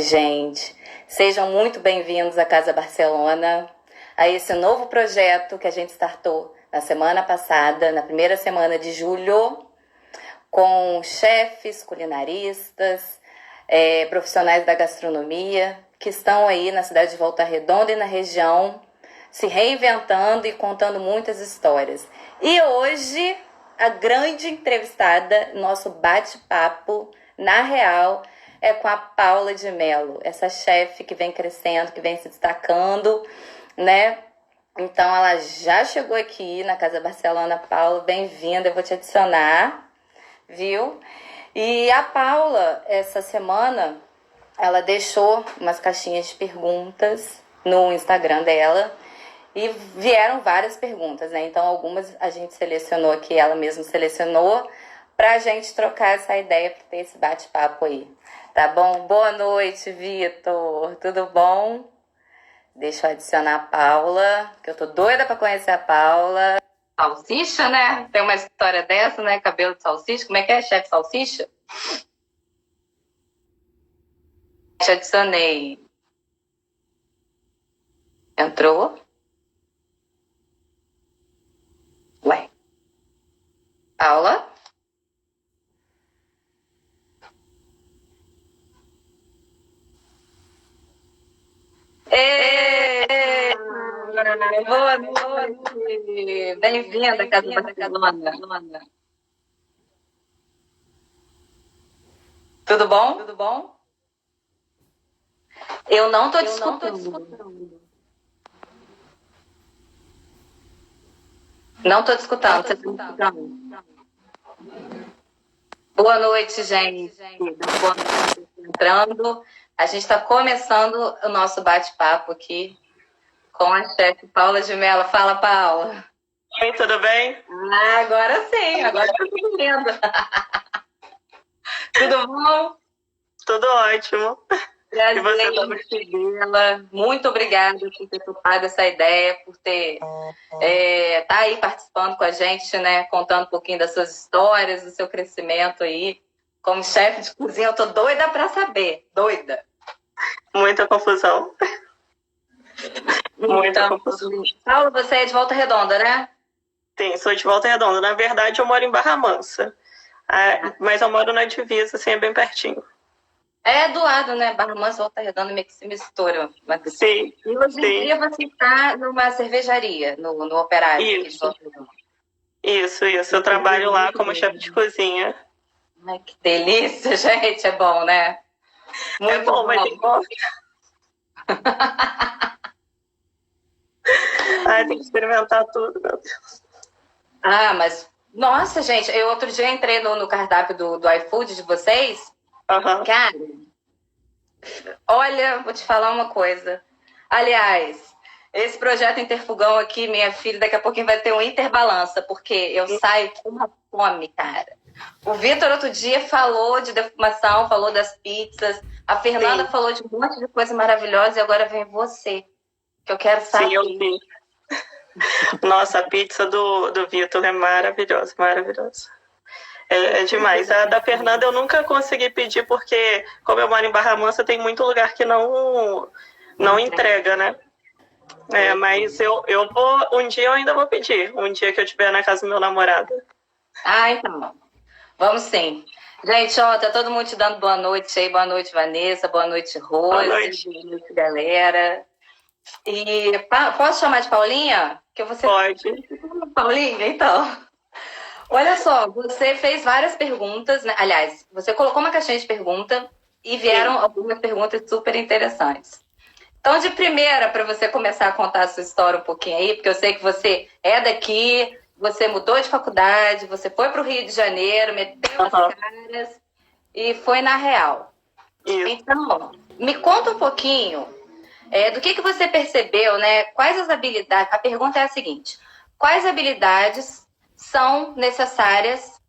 noite, gente. Sejam muito bem-vindos à Casa Barcelona, a esse novo projeto que a gente startou na semana passada, na primeira semana de julho, com chefes, culinaristas, profissionais da gastronomia, que estão aí na cidade de Volta Redonda e na região, se reinventando e contando muitas histórias. E hoje, a grande entrevistada, nosso bate-papo, na real, é com a Paula de Mello, essa chefe que vem crescendo, que vem se destacando, né? Então, ela já chegou aqui na Casa Barcelona. Paula, bem-vinda, eu vou te adicionar, viu? E a Paula, essa semana, ela deixou umas caixinhas de perguntas no Instagram dela e vieram várias perguntas, né? Então, algumas a gente selecionou aqui, ela mesma selecionou, pra gente trocar essa ideia, pra ter esse bate-papo aí. Tá bom? Boa noite, Vitor. Tudo bom? Deixa eu adicionar a Paula, que eu tô doida pra conhecer a Paula. Salsicha, né? Tem uma história dessa, né? Cabelo de salsicha. Como é que é, chefe salsicha? Te adicionei. Entrou? Ué. Paula? Ê! Boa noite! Bem-vinda à Casa Barcelona. Tudo bom? Tudo bom? Eu não tô te escutando. Não tô te escutando. Você tá me escutando? Boa noite, gente. Boa noite, entrando. A gente está começando o nosso bate-papo aqui com a chefe Paula de Mello. Fala, Paula. Oi, tudo bem? Agora sim, agora eu tô entendendo. Tudo bom? Tudo ótimo. Prazer em recebê-la. Muito obrigada por ter topado essa ideia, por ter tá aí participando com a gente, né? Contando um pouquinho das suas histórias, do seu crescimento aí. Como chefe de cozinha, eu tô doida pra saber. Doida. Muita confusão. Muita confusão. Paula, você é de Volta Redonda, né? Sim, sou de Volta Redonda. Na verdade, eu moro em Barra Mansa. Mas eu moro na divisa, assim, é bem pertinho. É do lado, né? Barra Mansa, Volta Redonda, meio que se mistura. Sim. E hoje em dia você está numa cervejaria, no Operário. Isso. Isso. Eu trabalho lá como chefe de cozinha. Ai, que delícia, gente. É bom, né? Muito bom, mas tem bom. Tem que experimentar tudo, meu Deus. Mas... Nossa, gente, eu outro dia entrei no cardápio do iFood de vocês. Uhum. Cara, olha, vou te falar uma coisa. Aliás, esse projeto Interfogão aqui, minha filha, daqui a pouquinho vai ter um Interbalança, porque eu saio com uma fome, cara. O Vitor outro dia falou de defumação, falou das pizzas. A Fernanda falou de um monte de coisa maravilhosa e agora vem você, que eu quero saber. Sim, eu vi. Nossa, a pizza do Vitor é maravilhosa, maravilhosa. É demais. A da Fernanda eu nunca consegui pedir porque, como eu moro em Barra Mansa, tem muito lugar que não entrega, né? Mas eu vou, um dia eu ainda vou pedir, um dia que eu estiver na casa do meu namorado. Então. Vamos sim. Gente, tá todo mundo te dando boa noite aí. Boa noite, Vanessa. Boa noite, Rose. Boa noite. Boa noite, galera. E posso chamar de Paulinha? Que você... Pode. Paulinha, então. Olha só, você fez várias perguntas, né? Aliás, você colocou uma caixinha de pergunta e vieram algumas perguntas super interessantes. Então, de primeira, para você começar a contar a sua história um pouquinho aí, porque eu sei que você é daqui, você mudou de faculdade, você foi para o Rio de Janeiro, meteu as caras e foi na real. Isso. Então, me conta um pouquinho do que você percebeu, né? Quais as habilidades... A pergunta é a seguinte: quais habilidades são necessárias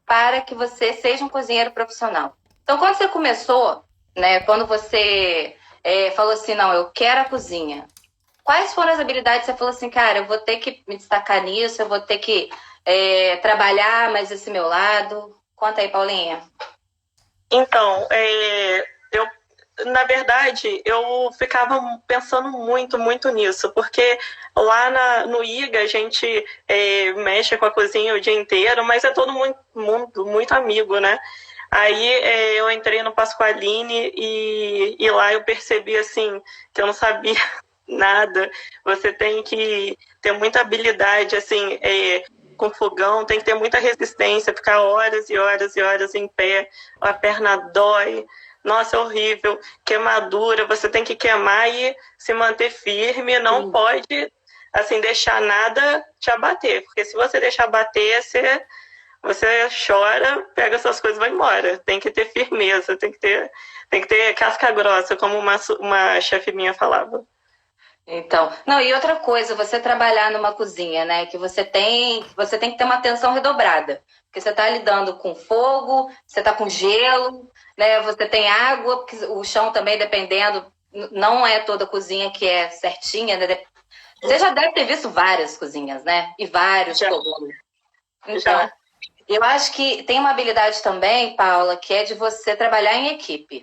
para que você seja um cozinheiro profissional? Então, quando você começou, né? Quando você falou assim, não, eu quero a cozinha. Quais foram as habilidades que você falou assim, cara, eu vou ter que me destacar nisso, eu vou ter que trabalhar mais esse meu lado? Conta aí, Paulinha. Então, na verdade, eu ficava pensando muito nisso, porque lá no IGA a gente mexe com a cozinha o dia inteiro, mas é todo mundo muito amigo, né? Aí eu entrei no Pasqualine e lá eu percebi, assim, que eu não sabia nada. Você tem que ter muita habilidade, assim, com fogão, tem que ter muita resistência, ficar horas e horas e horas em pé, a perna dói. Nossa, é horrível. Queimadura, você tem que queimar e se manter firme, não pode, assim, deixar nada te abater, porque se você deixar abater, você chora, pega suas coisas e vai embora. Tem que ter firmeza, tem que ter casca grossa, como uma chefe minha falava. Então, não, e outra coisa, você trabalhar numa cozinha, né, que você tem que ter uma atenção redobrada, porque você está lidando com fogo, você está com gelo, né, você tem água, porque o chão também, dependendo, não é toda cozinha que é certinha, né? Você já deve ter visto várias cozinhas, né, e vários fogões. Então, eu acho que tem uma habilidade também, Paula, que é de você trabalhar em equipe.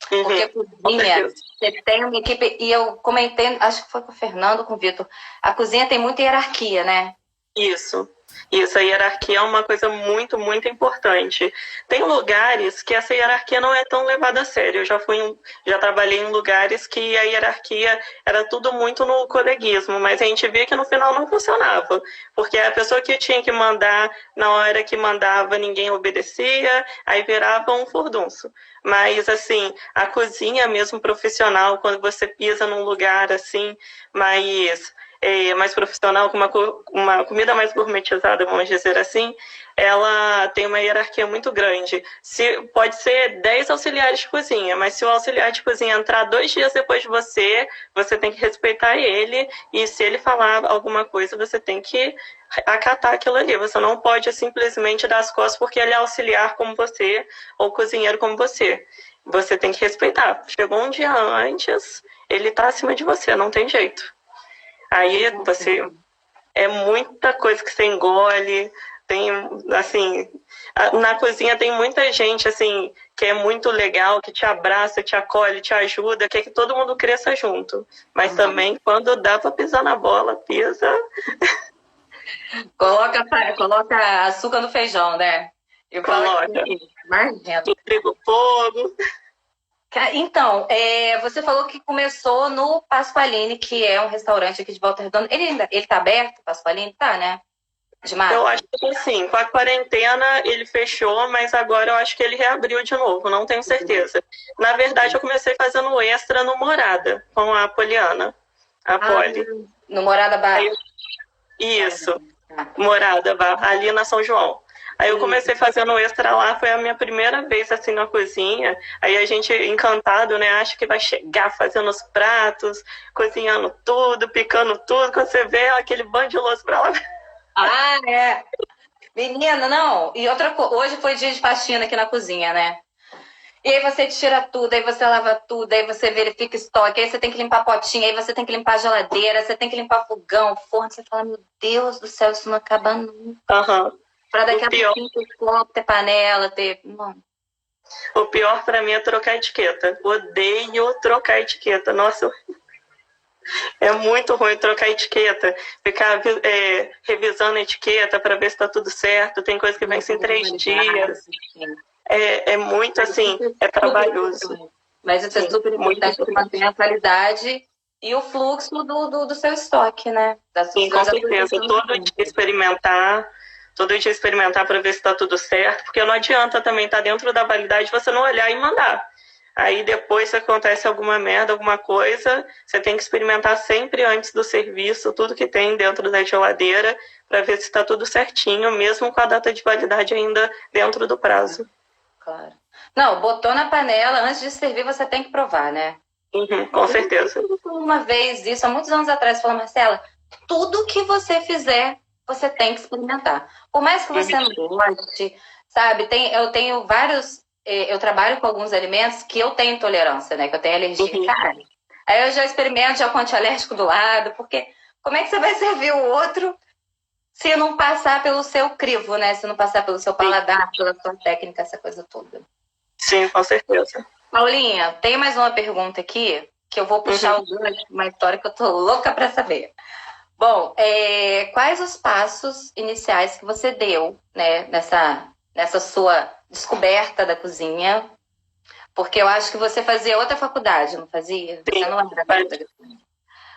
Porque a cozinha, você tem uma equipe, e eu comentei, acho que foi com o Fernando, com o Vitor, a cozinha tem muita hierarquia, né? Isso, a hierarquia é uma coisa muito importante. Tem lugares que essa hierarquia não é tão levada a sério. Eu já trabalhei em lugares que a hierarquia era tudo muito no coleguismo, mas a gente via que no final não funcionava, porque a pessoa que tinha que mandar, na hora que mandava, ninguém obedecia, aí virava um furdunço. Mas, assim, a cozinha mesmo profissional, quando você pisa num lugar assim, mais profissional, com uma comida mais gourmetizada, vamos dizer assim, ela tem uma hierarquia muito grande. Pode ser 10 auxiliares de cozinha, mas se o auxiliar de cozinha entrar 2 dias depois de você tem que respeitar ele, e se ele falar alguma coisa, você tem que acatar aquilo ali. Você não pode simplesmente dar as costas porque ele é auxiliar como você, ou cozinheiro como você. Você tem que respeitar. Chegou um dia antes, ele está acima de você, não tem jeito. Aí é muita coisa que você engole, tem, assim, na cozinha tem muita gente, assim, que é muito legal, que te abraça, te acolhe, te ajuda, quer que todo mundo cresça junto. Mas também, quando dá pra pisar na bola, pisa. Coloca açúcar no feijão, né? Coloca. Trigo fogo. Então, você falou que começou no Pasqualine, que é um restaurante aqui de Volta Redonda. Ele tá aberto, o Pasqualine? Tá, né? Eu acho que sim. Com a quarentena ele fechou, mas agora eu acho que ele reabriu de novo, não tenho certeza. Na verdade, eu comecei fazendo extra no Morada, com a Poliana, a Poli. No Morada Bar. Isso, Morada Bar, ali na São João. Aí eu comecei fazendo extra lá, foi a minha primeira vez assim na cozinha. Aí a gente, encantado, né, acha que vai chegar fazendo os pratos, cozinhando tudo, picando tudo, quando você vê aquele bando de louça pra lá. Ah, é. Menina, não. E outra coisa, hoje foi dia de faxina aqui na cozinha, né? E aí você tira tudo, aí você lava tudo, aí você verifica estoque, aí você tem que limpar potinho, aí você tem que limpar a geladeira, você tem que limpar fogão, forno. Você fala, meu Deus do céu, isso não acaba nunca. Pra daqui a pouquinho ter copo, ter panela, ter... Mano. O pior pra mim é trocar etiqueta. Odeio trocar etiqueta. Nossa, é muito ruim trocar etiqueta. Ficar revisando a etiqueta pra ver se tá tudo certo. Tem coisa que vence em 3 dias. É muito assim, é trabalhoso. Mas isso é super importante para manter a qualidade e o fluxo do seu estoque, né? Sim, com certeza. Todo dia experimentar para ver se está tudo certo, porque não adianta também estar dentro da validade você não olhar e mandar. Aí depois, se acontece alguma merda, alguma coisa, você tem que experimentar sempre antes do serviço, tudo que tem dentro da geladeira, para ver se está tudo certinho, mesmo com a data de validade ainda dentro do prazo. Claro. Não, botou na panela, antes de servir, você tem que provar, né? Com certeza. Uma vez, isso há muitos anos atrás, falou, Marcela, tudo que você fizer, você tem que experimentar. Por mais que você não goste, sabe? Eu tenho vários... Eu trabalho com alguns alimentos que eu tenho intolerância, né? Que eu tenho alergia. Cara, aí eu já experimento, já com antialérgico do lado, porque como é que você vai servir o outro se não passar pelo seu crivo, né? Se não passar pelo seu paladar, pela sua técnica, essa coisa toda. Sim, com certeza. Paulinha, tem mais uma pergunta aqui que eu vou puxar o gancho, uma história que eu tô louca para saber. Bom, quais os passos iniciais que você deu, né, nessa sua descoberta da cozinha? Porque eu acho que você fazia outra faculdade, não fazia? Sim, Você não lembra da gastronomia?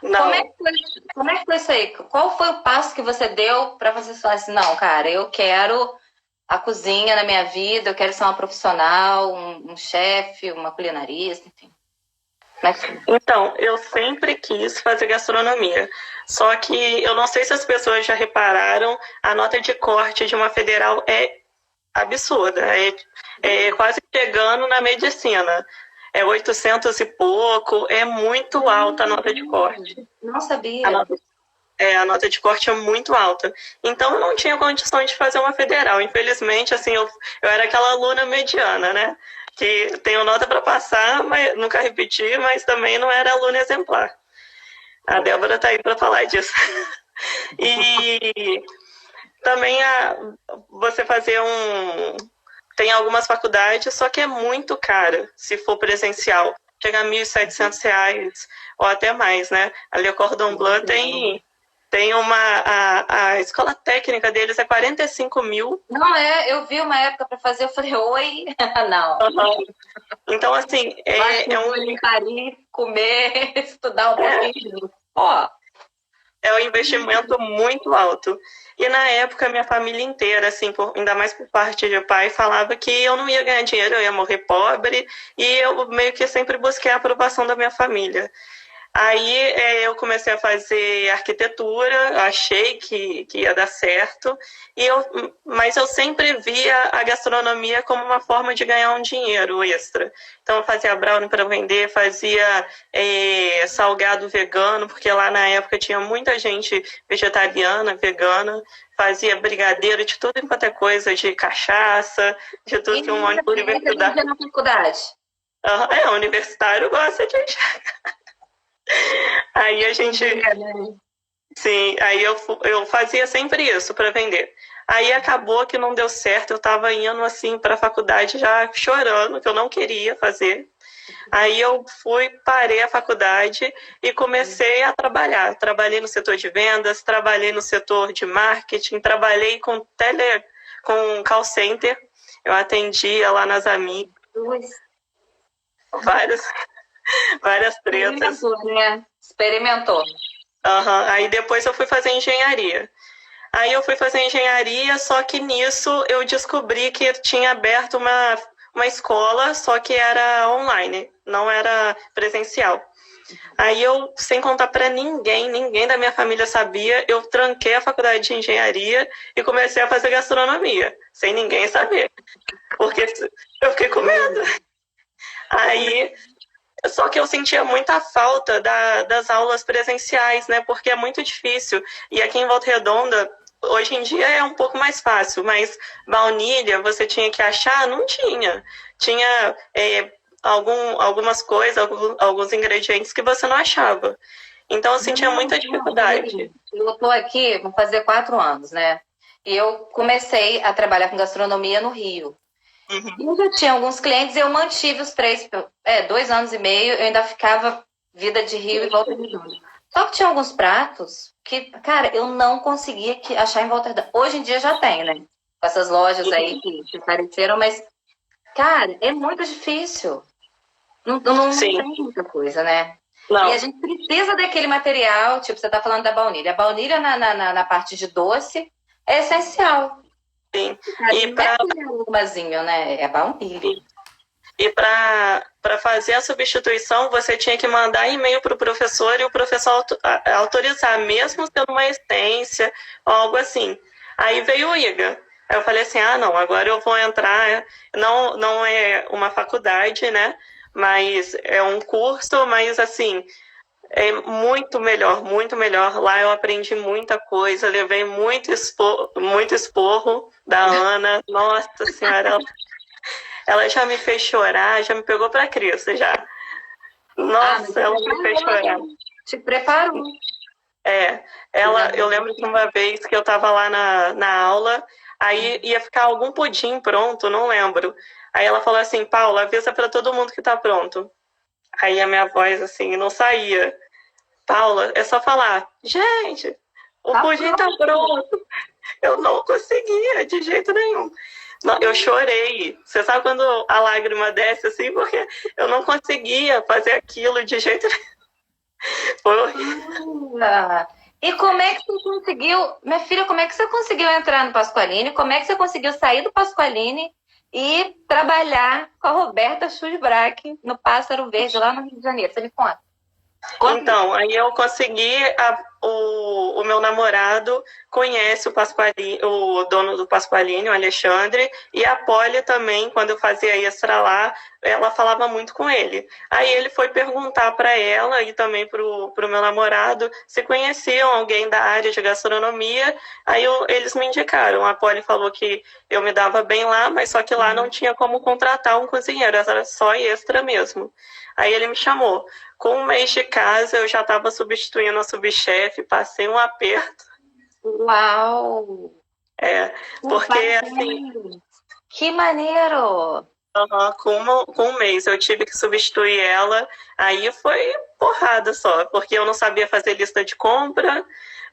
Como é não. que foi, como é que foi isso aí? Qual foi o passo que você deu para você falar assim, não, cara, eu quero a cozinha na minha vida, eu quero ser uma profissional, um chefe, uma culinarista, enfim. Como é que foi? Então, eu sempre quis fazer gastronomia. Só que eu não sei se as pessoas já repararam, a nota de corte de uma federal é absurda. É quase chegando na medicina. É 800 e pouco, é muito alta a nota de corte. Não A sabia. nota, a nota de corte é muito alta. Então, eu não tinha condições de fazer uma federal. Infelizmente, assim, eu era aquela aluna mediana, né? Que tenho nota para passar, mas nunca repeti, mas também não era aluna exemplar. A Débora está aí para falar disso. E também você fazer tem algumas faculdades, só que é muito cara se for presencial. Chega a R$ 1.700 ou até mais, né? A Le Cordon Bleu tem a escola técnica deles é 45 mil. Não, eu vi uma época para fazer, eu falei, oi, não. Uhum. Então, assim, Eu acho que eu vou ir em Paris, comer, estudar um pouquinho. Ó, é um investimento muito alto. E na época, minha família inteira, assim, ainda mais por parte de pai, falava que eu não ia ganhar dinheiro, eu ia morrer pobre, e eu meio que sempre busquei a aprovação da minha família. Aí eu comecei a fazer arquitetura, achei que ia dar certo, mas eu sempre via a gastronomia como uma forma de ganhar um dinheiro extra. Então eu fazia brownie para vender, fazia salgado vegano, porque lá na época tinha muita gente vegetariana, vegana, fazia brigadeiro de tudo enquanto é coisa, de cachaça, de tudo que uma universidade. Na faculdade. Universitário gosta de. Aí a gente. Sim, aí eu fazia sempre isso para vender. Aí acabou que não deu certo, eu estava indo assim para a faculdade já chorando, que eu não queria fazer. Aí eu parei a faculdade e comecei a trabalhar. Trabalhei no setor de vendas, trabalhei no setor de marketing, trabalhei com call center. Eu atendia lá nas amigas. Várias tretas. Experimentou, né? Experimentou. Uhum. Aí depois eu fui fazer engenharia. Aí eu fui fazer engenharia, só que nisso eu descobri que tinha aberto uma escola, só que era online, não era presencial. Aí eu, sem contar para ninguém da minha família sabia, eu tranquei a faculdade de engenharia e comecei a fazer gastronomia, sem ninguém saber. Porque eu fiquei com medo. Aí só que eu sentia muita falta das aulas presenciais, né? Porque é muito difícil. E aqui em Volta Redonda, hoje em dia é um pouco mais fácil, mas baunilha você tinha que achar? Não tinha. Tinha algumas coisas, alguns ingredientes que você não achava. Então eu sentia muita dificuldade. Eu estou aqui, vou fazer 4 anos, né? E eu comecei a trabalhar com gastronomia no Rio. Eu já tinha alguns clientes e eu mantive os 2 anos e meio, eu ainda ficava vida de Rio e Volta Redonda. Só que tinha alguns pratos que, cara, eu não conseguia achar em Volta Redonda. Hoje em dia já tem, né? Com essas lojas aí que apareceram, mas, cara, é muito difícil. Não tem muita coisa, né? Não. E a gente precisa daquele material, tipo, você tá falando da baunilha. A baunilha na parte de doce é essencial. Sim. E né? É baunilha. E para fazer a substituição, você tinha que mandar e-mail para o professor e o professor autorizar, mesmo sendo uma essência ou algo assim. Aí veio o IGA. Aí eu falei assim, não, agora eu vou entrar, não é uma faculdade, né? Mas é um curso, mas assim, é muito melhor, muito melhor. Lá eu aprendi muita coisa, levei muito esporro da Ana. Nossa Senhora, ela já me fez chorar, já me pegou pra Cristo, já. Nossa, ela me fez chorar. Te preparou. Eu lembro de uma vez que eu tava lá na aula, aí ia ficar algum pudim pronto, não lembro. Aí ela falou assim, Paula, avisa para todo mundo que tá pronto. Aí a minha voz, assim, não saía. Paula, é só falar, gente, o pudim tá pronto. Eu não conseguia, de jeito nenhum. Não, eu chorei. Você sabe quando a lágrima desce assim? Porque eu não conseguia fazer aquilo de jeito nenhum. Foi horrível. E como é que você conseguiu, minha filha, como é que você conseguiu entrar no Pasqualini? Como é que você conseguiu sair do Pasqualini e trabalhar com a Roberta Schusbrack no Pássaro Verde, lá no Rio de Janeiro? Você me conta. Então, aí eu consegui, o meu namorado conhece o Pasqualini, o dono do Pasqualini, o Alexandre, e a Polly também, quando eu fazia extra lá, ela falava muito com ele. Aí ele foi perguntar para ela e também para o meu namorado se conheciam alguém da área de gastronomia. Aí eles me indicaram. A Polly falou que eu me dava bem lá, mas só que lá não tinha como contratar um cozinheiro, era só extra mesmo. Aí ele me chamou. Com um mês de casa, eu já estava substituindo a subchefe, passei um aperto. Uau! Porque assim. Que maneiro! Com um mês eu tive que substituir ela, aí foi porrada só, porque eu não sabia fazer lista de compra,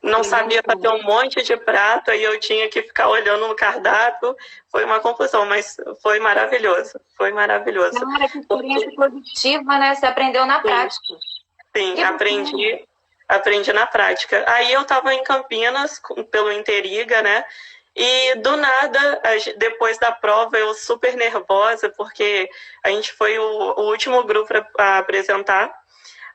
não sabia fazer um monte de prato, aí eu tinha que ficar olhando no cardápio, foi uma confusão, mas foi maravilhoso, foi maravilhoso. Cara, que experiência positiva, né? Você aprendeu na prática. Sim, aprendi na prática. Aí eu estava em Campinas, pelo Interiga, né? E do nada, depois da prova, eu super nervosa, porque a gente foi o último grupo para apresentar.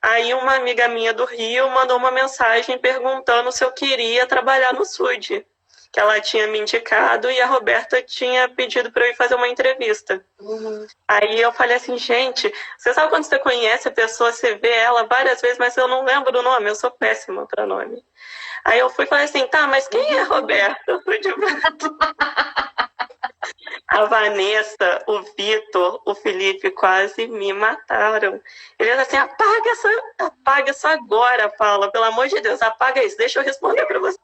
Aí uma amiga minha do Rio mandou uma mensagem perguntando se eu queria trabalhar no SUD, que ela tinha me indicado e a Roberta tinha pedido para eu ir fazer uma entrevista. Aí eu falei assim, gente, você sabe quando você conhece a pessoa, você vê ela várias vezes, mas eu não lembro o nome, eu sou péssima para nome. Aí eu fui e falei assim, tá, mas quem é a Roberta? Eu fui de A Vanessa, o Vitor, o Felipe quase me mataram. Eles assim, apaga isso agora, Paula, pelo amor de Deus, apaga isso, deixa eu responder para você.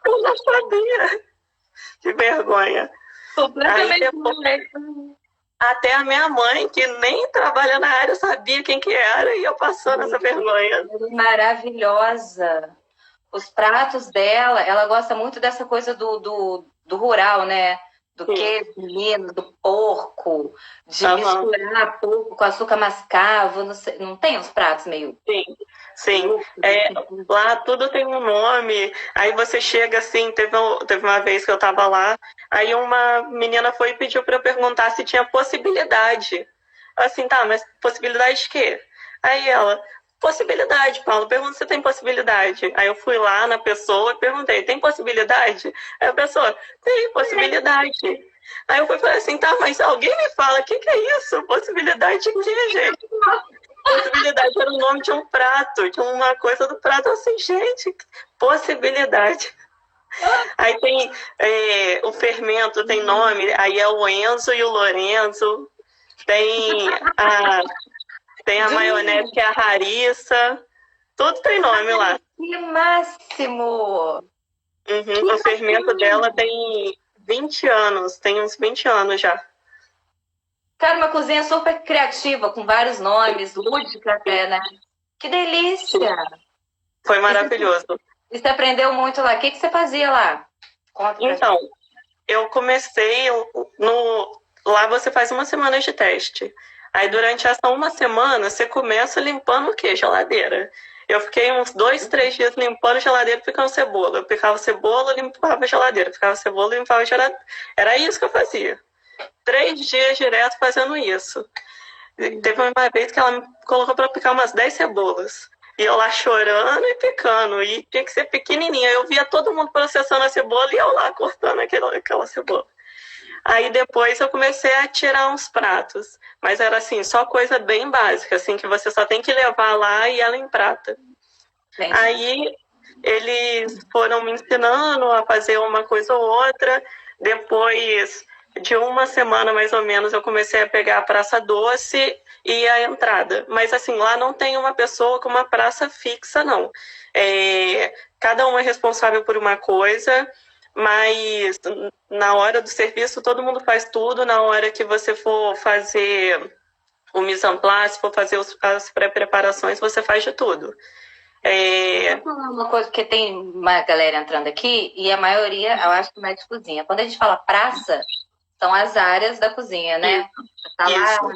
Eu não sabia. Que vergonha. Aí depois, até a minha mãe, que nem trabalha na área, sabia quem que era e eu passando essa vergonha. Maravilhosa. Os pratos dela, ela gosta muito dessa coisa do rural, né? Do queijo, menino, do porco, de misturar porco com açúcar mascavo, não tem uns pratos meio... Sim. Lá tudo tem um nome, aí você chega assim, teve uma vez que eu tava lá, aí uma menina foi e pediu para eu perguntar se tinha possibilidade. Assim, tá, mas possibilidade de quê? Aí ela, possibilidade, Paulo, pergunta se tem possibilidade. Aí eu fui lá na pessoa e perguntei, tem possibilidade? Aí a pessoa, tem possibilidade. Aí eu fui e falei assim, tá, mas alguém me fala, o que é isso? Possibilidade de quê, gente? Possibilidade era o nome de um prato, de uma coisa do prato. Assim, gente, possibilidade. Aí tem o fermento, tem nome, aí é o Enzo e o Lorenzo. Tem a maionese, que é a Harissa. Tudo tem nome lá. Que máximo! O fermento dela tem 20 anos, tem uns 20 anos já. Cara, uma cozinha super criativa, com vários nomes, lúdica até, né? Que delícia! Foi maravilhoso. E você aprendeu muito lá. O que você fazia lá? Então, eu comecei... Lá você faz uma semana de teste. Aí durante essa uma semana, você começa limpando o quê? Geladeira. Eu fiquei uns 2, 3 dias limpando a geladeira e picando cebola. Eu picava cebola, limpava a geladeira. Picava cebola, limpava a geladeira. Era isso que eu fazia. 3 dias direto fazendo isso. Teve uma vez que ela me colocou para picar umas 10 cebolas. E eu lá chorando e picando. E tinha que ser pequenininha. Eu via todo mundo processando a cebola e eu lá cortando aquela cebola. Aí depois eu comecei a tirar uns pratos. Mas era assim, só coisa bem básica, assim, que você só tem que levar lá e ela em prata. Entendi. Aí eles foram me ensinando a fazer uma coisa ou outra. Depois de uma semana, mais ou menos, eu comecei a pegar a praça doce e a entrada. Mas, assim, lá não tem uma pessoa com uma praça fixa, não. Cada um é responsável por uma coisa. mas na hora do serviço todo mundo faz tudo, na hora que você for fazer o mise en place, for fazer as pré-preparações, você faz de tudo. Vou falar uma coisa, porque tem uma galera entrando aqui e a maioria, eu acho que não é de cozinha. Quando a gente fala praça, são as áreas da cozinha, né? Salada,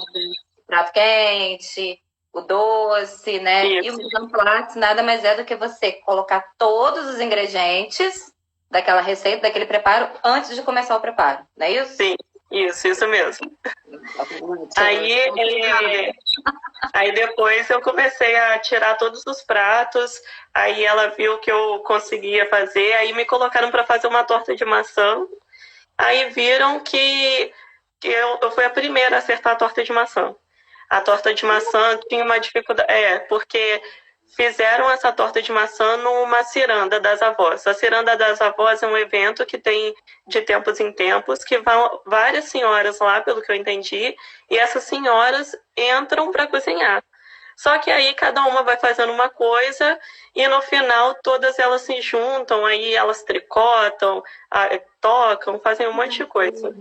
prato quente, o doce, né? Isso. E o mise en place nada mais é do que você colocar todos os ingredientes daquela receita, daquele preparo, antes de começar o preparo, não é isso? Sim, isso mesmo. Aí depois eu comecei a tirar todos os pratos, aí ela viu que eu conseguia fazer, aí me colocaram para fazer uma torta de maçã, aí viram que eu fui a primeira a acertar a torta de maçã. A torta de maçã tinha uma dificuldade, porque fizeram essa torta de maçã numa ciranda das avós. A ciranda das avós é um evento que tem de tempos em tempos, que vão várias senhoras lá, pelo que eu entendi, e essas senhoras entram para cozinhar. Só que aí cada uma vai fazendo uma coisa e no final todas elas se juntam, aí elas tricotam, tocam, fazem um monte de coisa.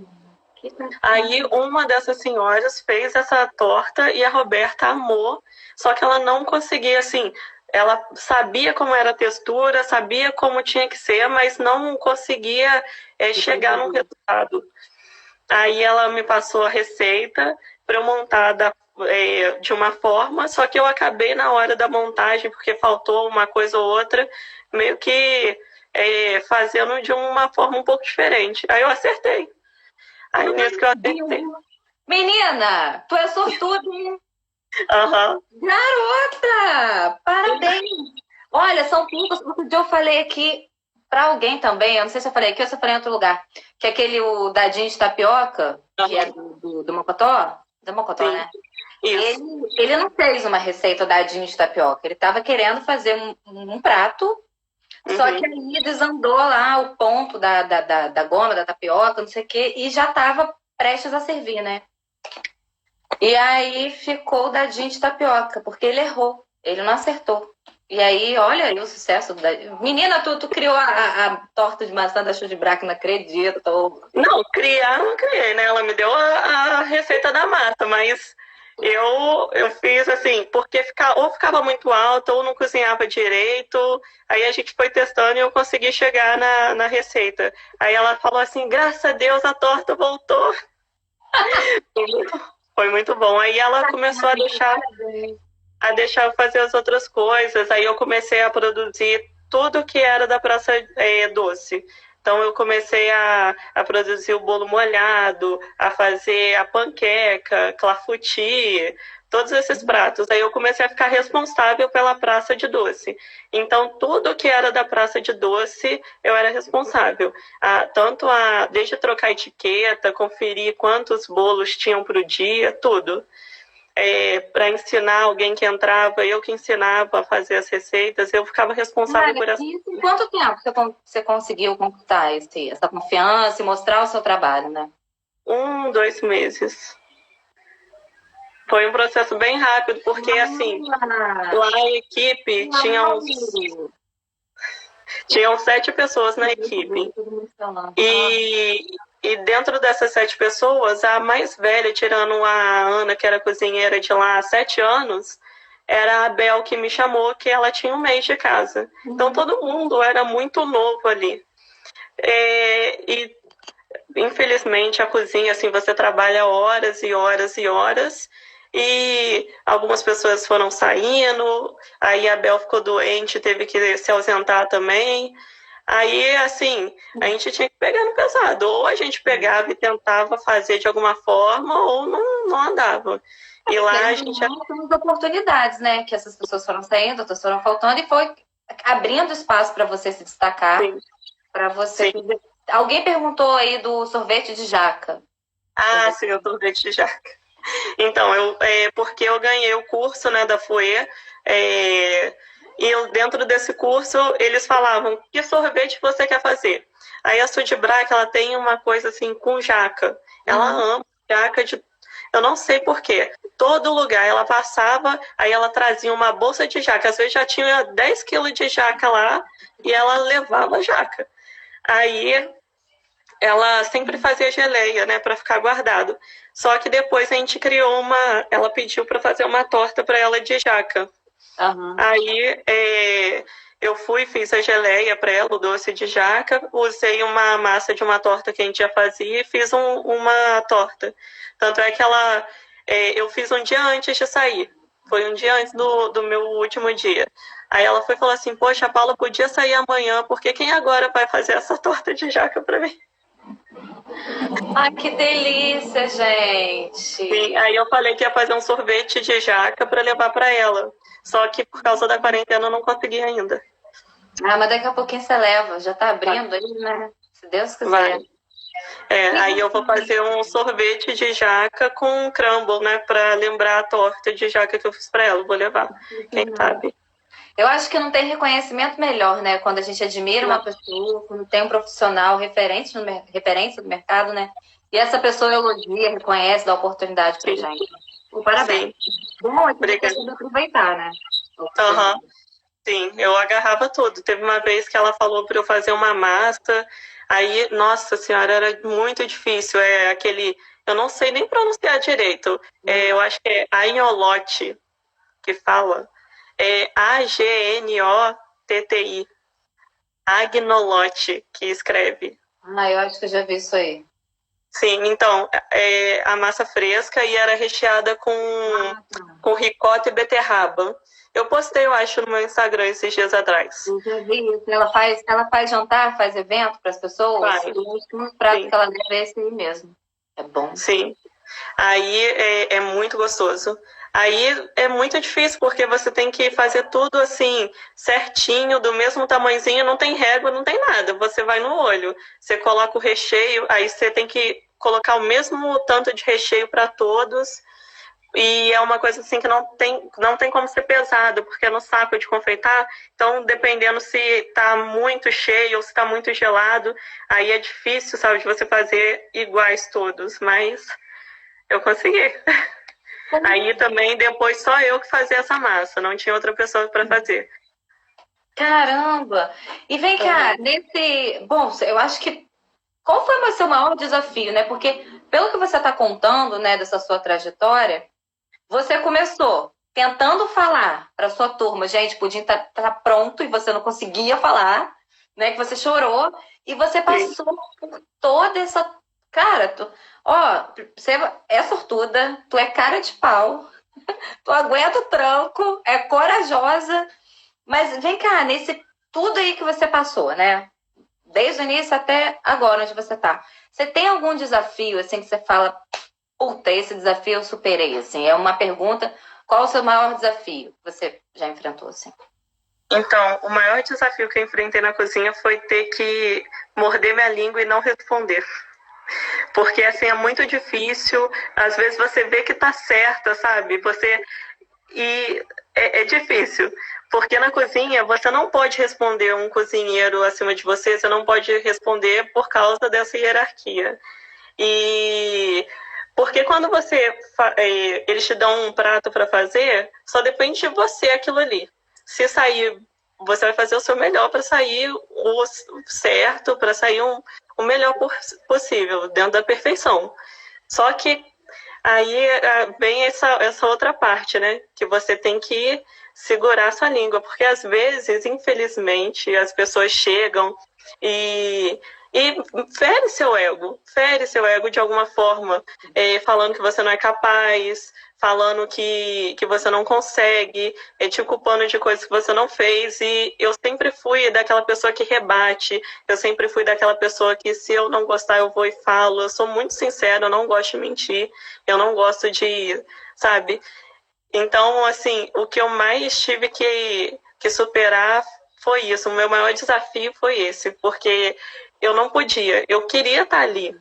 Aí uma dessas senhoras fez essa torta e a Roberta amou, só que ela não conseguia, assim, ela sabia como era a textura, sabia como tinha que ser, mas não conseguia chegar no resultado. Aí ela me passou a receita para eu montar de uma forma, só que eu acabei na hora da montagem, porque faltou uma coisa ou outra, meio que fazendo de uma forma um pouco diferente. Aí eu acertei. Aí nisso que eu acertei. Menina, tu é sortuda, hein? Garota! Parabéns! Olha, são poucos. Outro dia eu falei aqui para alguém também, eu não sei se eu falei aqui ou se eu falei em outro lugar, que é o dadinho de tapioca, que é do Mocotó. Do Mocotó, né? Ele não fez uma receita dadinho de tapioca. Ele estava querendo fazer um prato, só que aí desandou lá o ponto da goma, da tapioca, não sei o quê, e já estava prestes a servir, né? E aí ficou o dadinho de tapioca, porque ele errou, ele não acertou. E aí, olha aí o sucesso. Menina, tu criou a torta de maçã da Chudibra, não acredito. Não, criar não criei, né? Ela me deu a receita da massa, mas eu fiz assim, porque ou ficava muito alta ou não cozinhava direito. Aí a gente foi testando e eu consegui chegar na receita. Aí ela falou assim, graças a Deus a torta voltou. Foi muito bom. Aí ela começou a deixar eu fazer as outras coisas. Aí eu comecei a produzir tudo que era da praça doce. Então eu comecei a produzir o bolo molhado, a fazer a panqueca, clafouti, todos esses pratos. Aí eu comecei a ficar responsável pela praça de doce. Então tudo que era da praça de doce, eu era responsável. Desde trocar etiqueta, conferir quantos bolos tinham para o dia, tudo. Para ensinar alguém que entrava, eu que ensinava a fazer as receitas, eu ficava responsável por essa. Em quanto tempo você conseguiu conquistar essa confiança e mostrar o seu trabalho, né? 2 meses. Foi um processo bem rápido, porque assim, lá a equipe tinham 7 pessoas na equipe. E dentro dessas 7 pessoas, a mais velha, tirando a Ana, que era cozinheira de lá há 7 anos, era a Bel que me chamou, que ela tinha 1 mês de casa. Então todo mundo era muito novo ali. E infelizmente a cozinha, assim, você trabalha horas e horas e horas, e algumas pessoas foram saindo, aí a Bel ficou doente, teve que se ausentar também. Aí, assim, a gente tinha que pegar no pesado. Ou a gente pegava e tentava fazer de alguma forma, ou não andava. E lá a gente... Temos oportunidades, né? Que essas pessoas foram saindo, outras foram faltando, e foi abrindo espaço para você se destacar. Para você... Sim. Alguém perguntou aí do sorvete de jaca. Sim, o sorvete de jaca. Então, porque eu ganhei o curso, né, da FOE, e dentro desse curso, eles falavam, que sorvete você quer fazer? Aí a Chudibra, ela tem uma coisa assim com jaca. Ela ama jaca eu não sei porquê. Todo lugar ela passava, aí ela trazia uma bolsa de jaca. Às vezes já tinha 10 quilos de jaca lá, e ela levava jaca. Aí ela sempre fazia geleia, né, para ficar guardado. Só que depois a gente criou ela pediu para fazer uma torta para ela de jaca. Aham. Aí eu fui, fiz a geleia para ela, o doce de jaca, usei uma massa de uma torta que a gente já fazia e fiz uma torta. Tanto é que eu fiz um dia antes de sair. Foi um dia antes do meu último dia. Aí ela foi e falou assim, poxa, a Paula podia sair amanhã, porque quem agora vai fazer essa torta de jaca para mim? Ai, que delícia, gente! Sim, aí eu falei que ia fazer um sorvete de jaca para levar para ela. Só que por causa da quarentena eu não consegui ainda. Ah, mas daqui a pouquinho você leva, já tá abrindo aí, né? Se Deus quiser. Vai. Aí eu vou fazer um sorvete de jaca com crumble, né? Pra lembrar a torta de jaca que eu fiz pra ela. Vou levar, quem sabe. Eu acho que não tem reconhecimento melhor, né? Quando a gente admira uma pessoa, quando tem um profissional referência no mercado, né? E essa pessoa elogia, reconhece, dá oportunidade pra gente. Parabéns. Sim. Bom, é que você precisa aproveitar, né? Aham. Sim, eu agarrava tudo. Teve uma vez que ela falou para eu fazer uma massa, aí, nossa senhora, era muito difícil. Eu não sei nem pronunciar direito. Eu acho que é agnolote que fala. É Agnotti. Agnolote que escreve. Ah, eu acho que eu já vi isso aí. Sim, então, a massa fresca e era recheada com ricota e beterraba. Eu postei, eu acho, no meu Instagram esses dias atrás. Eu já vi isso. Ela faz jantar, faz evento para as pessoas? Faz. Um prato Sim. que ela leva é esse aí mesmo. É bom. Sim. Aí é muito gostoso. Aí é muito difícil, porque você tem que fazer tudo assim, certinho, do mesmo tamanhozinho, não tem régua, não tem nada. Você vai no olho, você coloca o recheio, aí você tem que colocar o mesmo tanto de recheio para todos. E é uma coisa assim que não tem como ser pesado, porque é no saco de confeitar. Então, dependendo se tá muito cheio ou se tá muito gelado, aí é difícil, sabe, de você fazer iguais todos. Mas eu consegui. Aí também depois só eu que fazia essa massa, não tinha outra pessoa para fazer. Caramba! E vem cá, Bom, eu acho que. Qual foi o seu maior desafio, né? Porque, pelo que você está contando, né, dessa sua trajetória, você começou tentando falar para sua turma, gente, o pudim tá pronto e você não conseguia falar, né? Que você chorou e você passou por toda essa. Cara, você é sortuda, tu é cara de pau, tu aguenta o tranco, é corajosa, mas vem cá, nesse tudo aí que você passou, né? Desde o início até agora, onde você tá. Você tem algum desafio, assim, que você fala, puta, esse desafio eu superei, assim? É uma pergunta, qual o seu maior desafio que você já enfrentou, assim? Então, o maior desafio que eu enfrentei na cozinha foi ter que morder minha língua e não responder. Porque, assim, é muito difícil. Às vezes você vê que tá certa, sabe? E é difícil. Porque na cozinha você não pode responder um cozinheiro acima de você não pode responder por causa dessa hierarquia. E porque quando eles te dão um prato para fazer, só depende de você aquilo ali. Se sair, você vai fazer o seu melhor para sair o certo, para sair o melhor possível, dentro da perfeição. Só que aí vem essa outra parte, né? Que você tem que segurar sua língua, porque às vezes, infelizmente, as pessoas chegam e fere seu ego de alguma forma, falando que você não é capaz, falando que você não consegue, te culpando de coisas que você não fez. E eu sempre fui daquela pessoa que rebate, eu sempre fui daquela pessoa que, se eu não gostar, eu vou e falo. Eu sou muito sincera, eu não gosto de mentir, eu não gosto de, sabe? Então, assim, o que eu mais tive que superar foi isso. O meu maior desafio foi esse, porque eu não podia. Eu queria estar ali.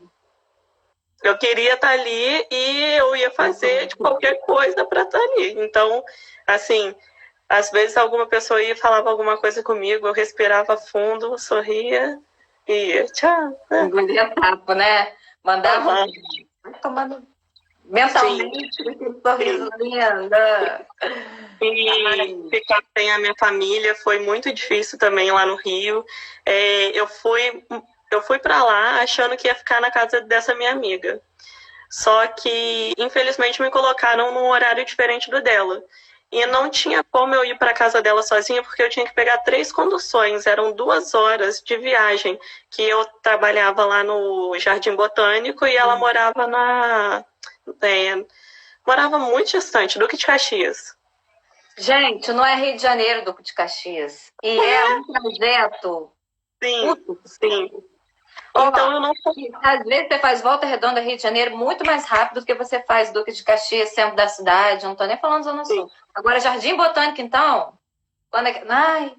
Eu queria estar ali e eu ia fazer de qualquer coisa para estar ali. Então, assim, às vezes alguma pessoa ia falava alguma coisa comigo, eu respirava fundo, sorria e tchau. Engolia papo, né? Mandava tomando mentalmente aquele sorriso lindo. E ficar sem a minha família foi muito difícil também lá no Rio. Eu fui Eu fui para lá achando que ia ficar na casa dessa minha amiga. Só que, infelizmente, me colocaram num horário diferente do dela. E não tinha como eu ir para casa dela sozinha, porque eu tinha que pegar 3 conduções. Eram 2 horas de viagem, que eu trabalhava lá no Jardim Botânico e ela morava morava muito distante, Duque de Caxias. Gente, não é Rio de Janeiro, Duque de Caxias. E é um trajeto. Sim, sim. Então eu não. Às vezes você faz Volta Redonda, Rio de Janeiro, muito mais rápido do que você faz Duque de Caxias, centro da cidade. Não tô nem falando Zona Sul. Agora, Jardim Botânico, então? Quando é que... Ai.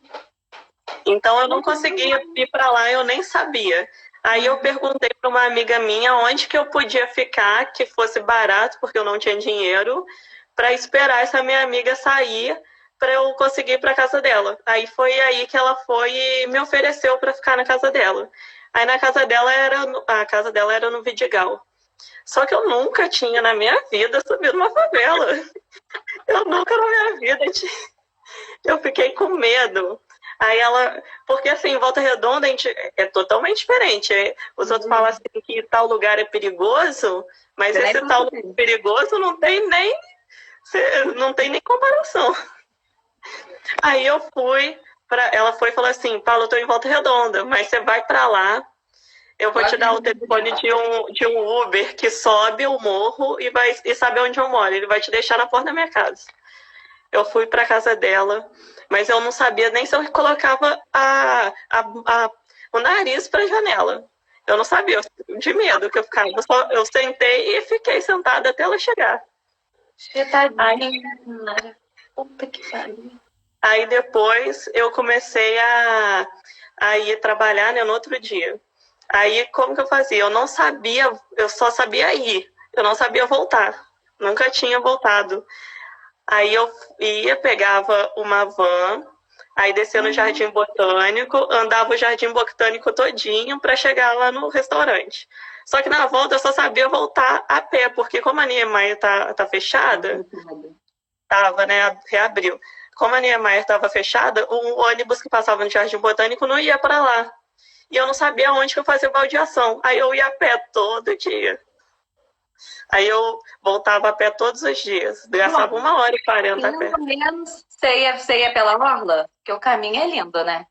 Então eu não conseguia ir para lá, eu nem sabia. Aí eu perguntei para uma amiga minha onde que eu podia ficar, que fosse barato, porque eu não tinha dinheiro, para esperar essa minha amiga sair para eu conseguir ir para casa dela. Aí foi aí que ela foi e me ofereceu para ficar na casa dela. Aí na casa dela a casa dela era no Vidigal. Só que eu nunca tinha na minha vida subido uma favela. Eu nunca na minha vida eu fiquei com medo. Aí ela, porque assim, em Volta Redonda a gente é totalmente diferente. Os outros falam assim que tal lugar é perigoso, mas esse tal lugar perigoso não tem nem comparação. Aí eu fui, ela foi e falou assim, Paulo, eu tô em Volta Redonda, mas você vai pra lá, eu vou te dar o telefone de um Uber que sobe o morro e sabe onde eu moro. Ele vai te deixar na porta da minha casa. Eu fui pra casa dela, mas eu não sabia nem se eu colocava o nariz pra janela. Eu não sabia, de medo que eu ficava. Eu sentei e fiquei sentada até ela chegar. Puta que pariu. Aí depois eu comecei a ir trabalhar, né, no outro dia. Aí como que eu fazia? Eu não sabia, eu só sabia ir. Eu não sabia voltar. Nunca tinha voltado. Aí eu pegava uma van, aí descia no Jardim Botânico, andava o Jardim Botânico todinho para chegar lá no restaurante. Só que na volta eu só sabia voltar a pé, porque como a Niemeyer tá fechada, tava, né, reabriu. Como a Niemeyer estava fechada, o ônibus que passava no Jardim Botânico não ia para lá. E eu não sabia onde que eu fazia baldeação. Aí eu ia a pé todo dia. Aí eu voltava a pé todos os dias. Gastava 1h40 a pé. Pelo menos você ia pela orla? Porque o caminho é lindo, né?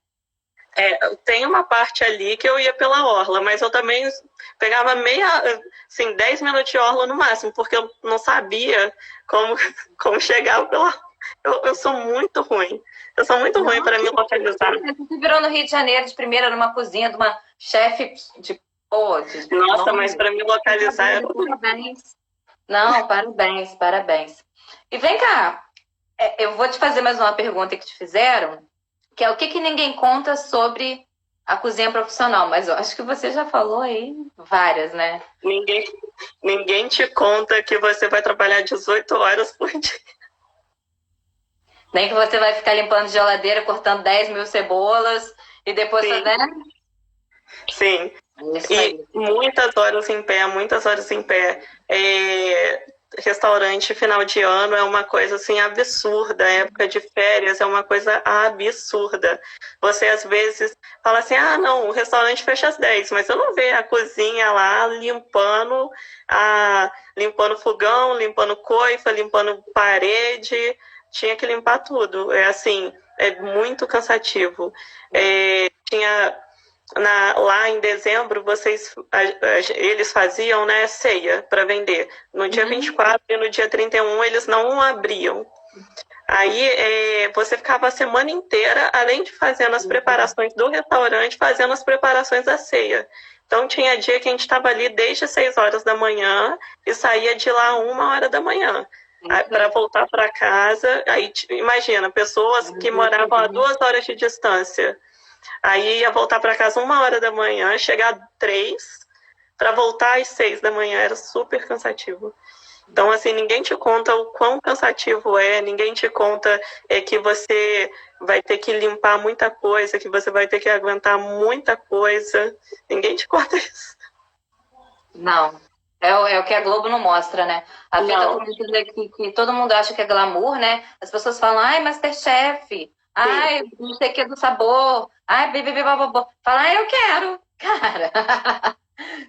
Tem uma parte ali que eu ia pela orla, mas eu também pegava 10 minutos de orla no máximo, porque eu não sabia como chegava pela. Eu sou muito ruim. Eu sou muito ruim para me localizar. Você virou no Rio de Janeiro de primeira numa cozinha de uma chefe de. Nossa, mas para me localizar. Parabéns. Não, parabéns, parabéns. E vem cá, eu vou te fazer mais uma pergunta que te fizeram, que é o que ninguém conta sobre a cozinha profissional, mas eu acho que você já falou aí várias, né? Ninguém te conta que você vai trabalhar 18 horas por dia. Nem que você vai ficar limpando geladeira, cortando 10 mil cebolas e depois fazendo. Sim. E muitas horas em pé, muitas horas em pé. Restaurante final de ano é uma coisa assim absurda, época de férias é uma coisa absurda. Você às vezes fala assim, não, o restaurante fecha às 10, mas eu não vejo a cozinha lá limpando fogão, limpando coifa, limpando parede, tinha que limpar tudo. É assim, é muito cansativo. Lá em dezembro, eles faziam, né, ceia para vender. No dia 24 e no dia 31, eles não abriam. Aí você ficava a semana inteira, além de fazendo as preparações do restaurante, fazendo as preparações da ceia. Então tinha dia que a gente estava ali desde 6 horas da manhã e saía de lá 1h da manhã. Para voltar para casa. Aí imagina, pessoas que moravam a 2 horas de distância. Aí ia voltar para casa 1h da manhã, chegar 3, para voltar às 6 da manhã. Era super cansativo. Então, assim, ninguém te conta o quão cansativo ninguém te conta que você vai ter que limpar muita coisa, que você vai ter que aguentar muita coisa. Ninguém te conta isso. Não. É o que a Globo não mostra, né? A Fê tá comentando aqui que todo mundo acha que é glamour, né? As pessoas falam, ai, Masterchef, ai, não sei o que do sabor, ai, bebê, bababó. Fala, eu Cara,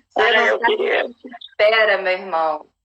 você Era não eu sabe o queria. que espera, meu irmão.